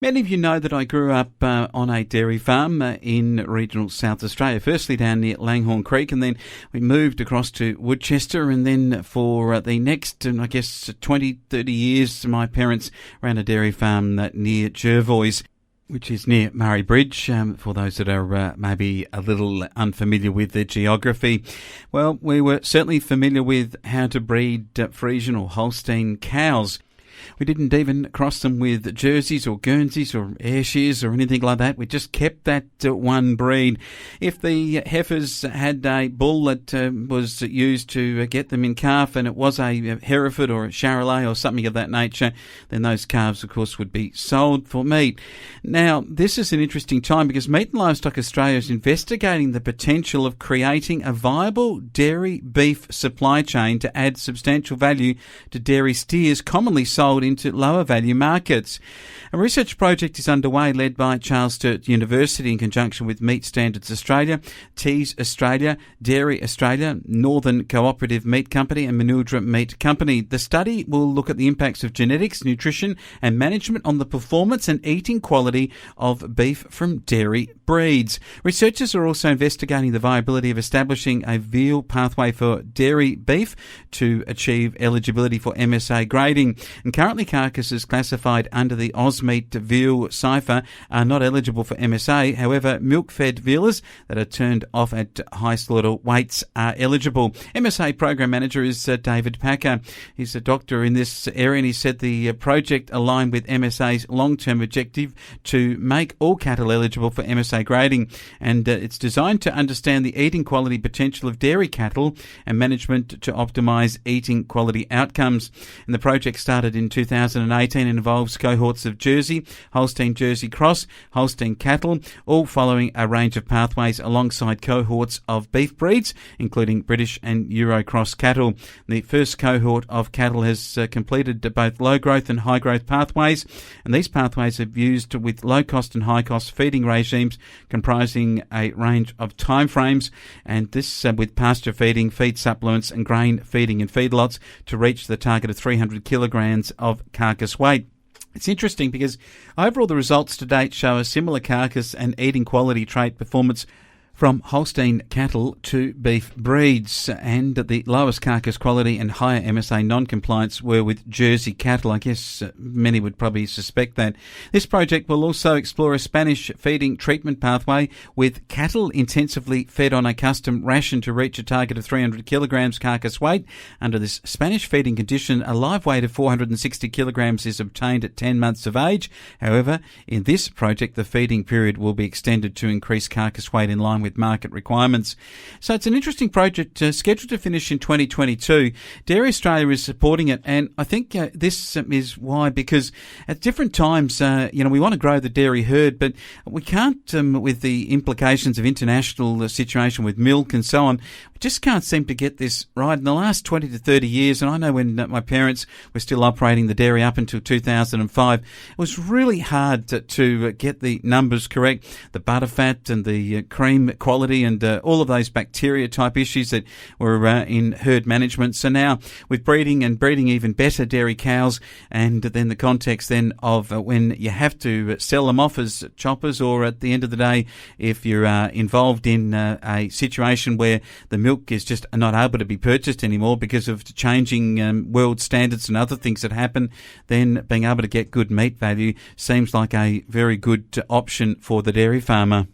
Many of you know that I grew up on a dairy farm in regional South Australia, firstly down near Langhorne Creek, and then we moved across to Woodchester, and then for the next, 20, 30 years, my parents ran a dairy farm near Jervois, which is near Murray Bridge, for those that are maybe a little unfamiliar with the geography. Well, we were certainly familiar with how to breed Friesian or Holstein cows. We didn't even cross them with Jerseys or Guernseys or Ayrshires or anything like that. We just kept that one breed. If the heifers had a bull that was used to get them in calf, and it was a Hereford or a Charolais or something of that nature, then those calves, of course, would be sold for meat. Now, this is an interesting time because Meat and Livestock Australia is investigating the potential of creating a viable dairy beef supply chain to add substantial value to dairy steers commonly sold into lower value markets. A research project is underway led by Charles Sturt University in conjunction with Meat Standards Australia, Tees Australia, Dairy Australia, Northern Cooperative Meat Company and Manildra Meat Company. The study will look at the impacts of genetics, nutrition and management on the performance and eating quality of beef from dairy breeds. Researchers are also investigating the viability of establishing a veal pathway for dairy beef to achieve eligibility for MSA grading. And currently carcasses classified under the Ausmeat veal cipher are not eligible for MSA. However, milk-fed vealers that are turned off at high slaughter weights are eligible. MSA Program Manager is David Packer. He's a doctor in this area, and he said the project aligned with MSA's long-term objective to make all cattle eligible for MSA grading, and it's designed to understand the eating quality potential of dairy cattle and management to optimise eating quality outcomes. And the project started in 2018 and involves cohorts of Jersey, Holstein Jersey Cross, Holstein cattle, all following a range of pathways alongside cohorts of beef breeds, including British and Euro Cross cattle. The first cohort of cattle has completed both low growth and high growth pathways, and these pathways are used with low cost and high cost feeding regimes comprising a range of time frames, and this with pasture feeding, feed supplements and grain feeding in feedlots to reach the target of 300 kilograms of carcass weight. It's interesting because overall the results to date show a similar carcass and eating quality trait performance from Holstein cattle to beef breeds, and the lowest carcass quality and higher MSA non-compliance were with Jersey cattle. I guess many would probably suspect that. This project will also explore a Spanish feeding treatment pathway with cattle intensively fed on a custom ration to reach a target of 300 kilograms carcass weight. Under this Spanish feeding condition, a live weight of 460 kilograms is obtained at 10 months of age. However, in this project, the feeding period will be extended to increase carcass weight in line with market requirements. So it's an interesting project scheduled to finish in 2022. Dairy Australia is supporting it, and I think this is why, because at different times, we want to grow the dairy herd, but we can't, with the implications of international situation with milk and so on, we just can't seem to get this right. In the last 20 to 30 years, and I know when my parents were still operating the dairy up until 2005, it was really hard to get the numbers correct, the butter fat and the cream quality and all of those bacteria type issues that were in herd management. So now with breeding even better dairy cows, and then the context then of when you have to sell them off as choppers, or at the end of the day, if you're involved in a situation where the milk is just not able to be purchased anymore because of changing world standards and other things that happen, then being able to get good meat value seems like a very good option for the dairy farmer.